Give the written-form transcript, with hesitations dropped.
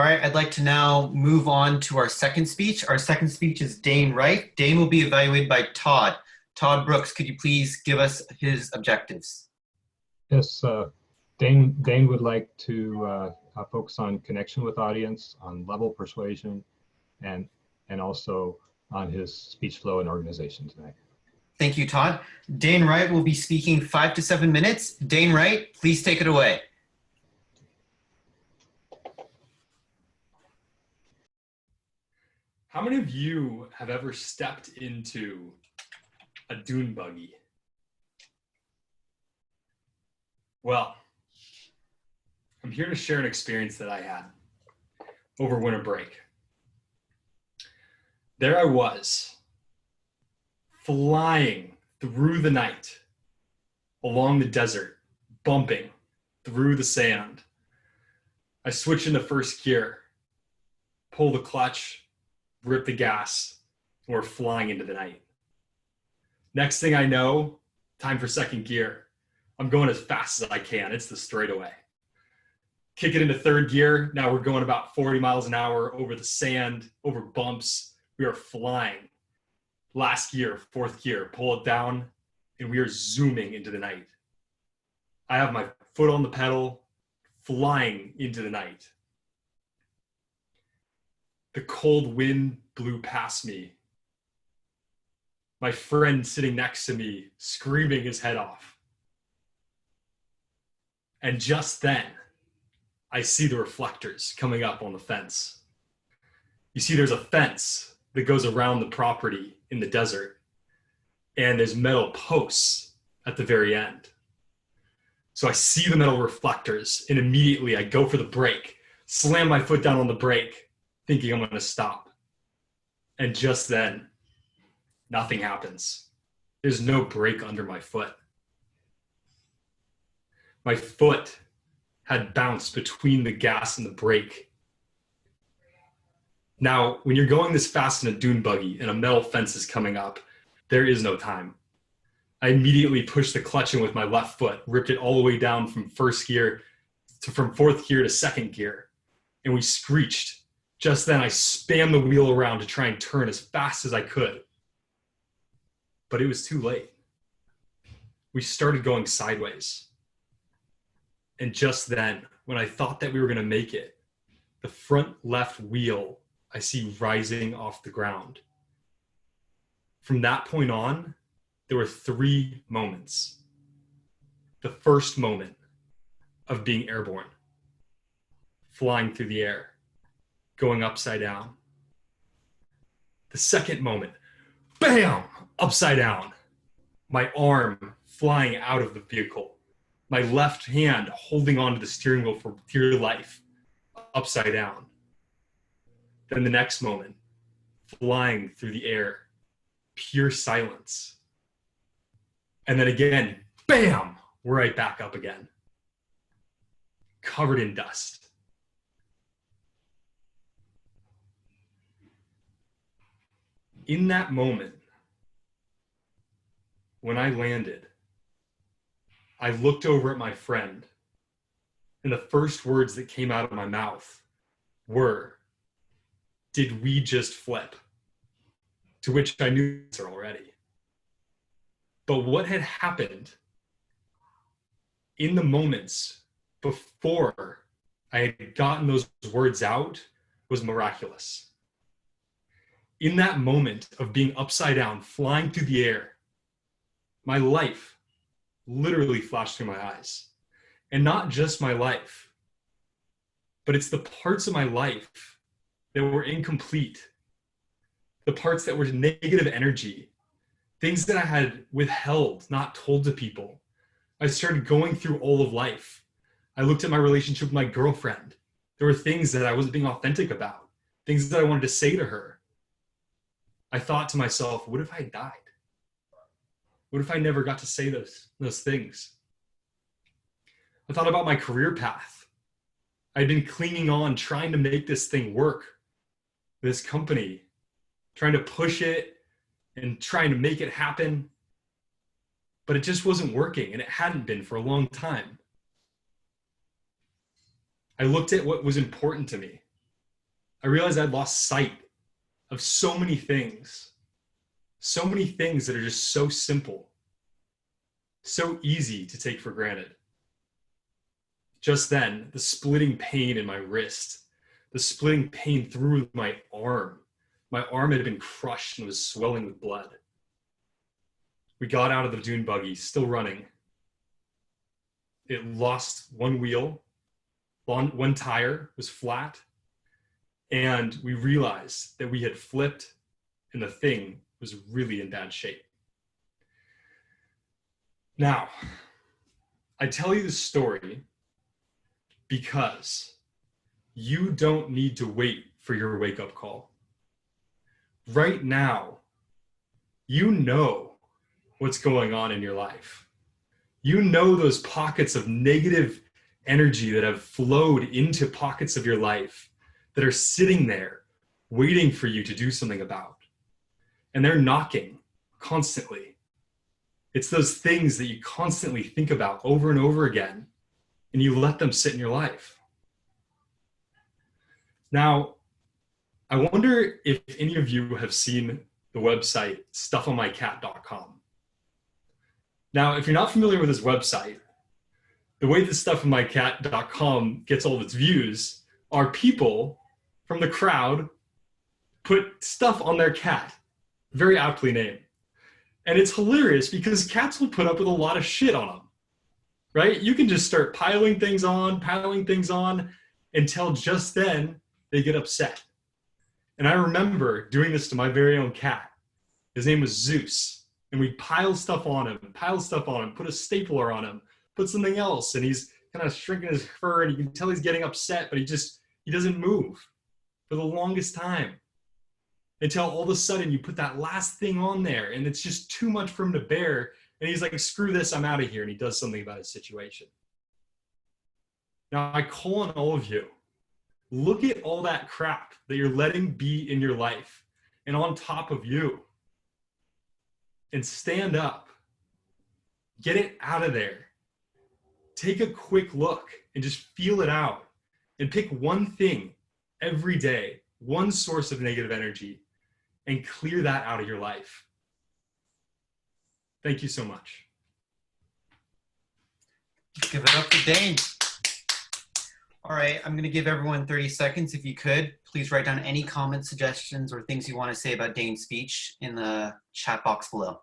All right, I'd like to now move on to our second speech. Our second speech is Dane Wright. Dane will be evaluated by Todd. Todd Brooks, could you please give us his objectives? Yes, Dane would like to focus on connection with audience, on level persuasion, and also on his speech flow and organization tonight. Thank you, Todd. Dane Wright will be speaking 5 to 7 minutes. Dane Wright, please take it away. How many of you have ever stepped into a dune buggy? Well, I'm here to share an experience that I had over winter break. There I was, flying through the night, along the desert, bumping through the sand. I switch into first gear, pull the clutch, rip the gas, and we're flying into the night. Next thing I know, time for second gear. I'm going as fast as I can. It's the straightaway. Kick it into third gear. Now we're going about 40 miles an hour over the sand, over bumps. We are flying. Last gear, fourth gear, pull it down, and we are zooming into the night. I have my foot on the pedal, flying into the night. The cold wind blew past me. My friend sitting next to me, screaming his head off. And just then, I see the reflectors coming up on the fence. You see, there's a fence that goes around the property in the desert, and there's metal posts at the very end. So I see the metal reflectors, and immediately I go for the brake, slam my foot down on the brake, thinking I'm going to stop. And just then, nothing happens. There's no brake under my foot. My foot had bounced between the gas and the brake. Now, when you're going this fast in a dune buggy and a metal fence is coming up, there is no time. I immediately pushed the clutch in with my left foot, ripped it all the way down from fourth gear to second gear, and we screeched. Just then, I spammed the wheel around to try and turn as fast as I could. But it was too late. We started going sideways. And just then, when I thought that we were going to make it, the front left wheel I see rising off the ground. From that point on, there were 3 moments. The first moment of being airborne, flying through the air, going upside down. The second moment, bam, upside down. My arm flying out of the vehicle. My left hand holding onto the steering wheel for dear life, upside down. Then the next moment, flying through the air, pure silence. And then again, bam, we're right back up again, covered in dust. In that moment, when I landed, I looked over at my friend, and the first words that came out of my mouth were, "Did we just flip?" To which I knew the answer already. But what had happened in the moments before I had gotten those words out was miraculous. In that moment of being upside down, flying through the air, my life literally flashed through my eyes. And not just my life, but it's the parts of my life that were incomplete, the parts that were negative energy, things that I had withheld, not told to people. I started going through all of life. I looked at my relationship with my girlfriend. There were things that I wasn't being authentic about, things that I wanted to say to her. I thought to myself, what if I died? What if I never got to say those things? I thought about my career path. I'd been clinging on, trying to make this thing work, this company, trying to push it and trying to make it happen. But it just wasn't working, and it hadn't been for a long time. I looked at what was important to me. I realized I'd lost sight of so many things that are just so simple, so easy to take for granted. Just then, the splitting pain in my wrist, the splitting pain through my arm had been crushed and was swelling with blood. We got out of the dune buggy, still running. It lost one wheel, one tire was flat, and we realized that we had flipped and the thing was really in bad shape. Now, I tell you this story because you don't need to wait for your wake-up call. Right now, you know what's going on in your life. You know those pockets of negative energy that have flowed into pockets of your life that are sitting there waiting for you to do something about. And they're knocking constantly. It's those things that you constantly think about over and over again, and you let them sit in your life. Now, I wonder if any of you have seen the website stuffonmycat.com. Now, if you're not familiar with this website, the way that stuffonmycat.com gets all of its views are people from the crowd put stuff on their cat, very aptly named. And it's hilarious because cats will put up with a lot of shit on them, right? You can just start piling things on until just then they get upset. And I remember doing this to my very own cat. His name was Zeus. And we pile stuff on him, put a stapler on him, put something else. And he's kind of shrinking his fur and you can tell he's getting upset, but he doesn't move for the longest time. Until all of a sudden you put that last thing on there and it's just too much for him to bear. And he's like, screw this, I'm out of here. And he does something about his situation. Now I call on all of you. Look at all that crap that you're letting be in your life and on top of you. And stand up. Get it out of there. Take a quick look and just feel it out. And pick one thing every day, one source of negative energy, and clear that out of your life. Thank you so much. Give it up for Dane. All right, I'm going to give everyone 30 seconds. If you could, please write down any comments, suggestions, or things you want to say about Dane's speech in the chat box below.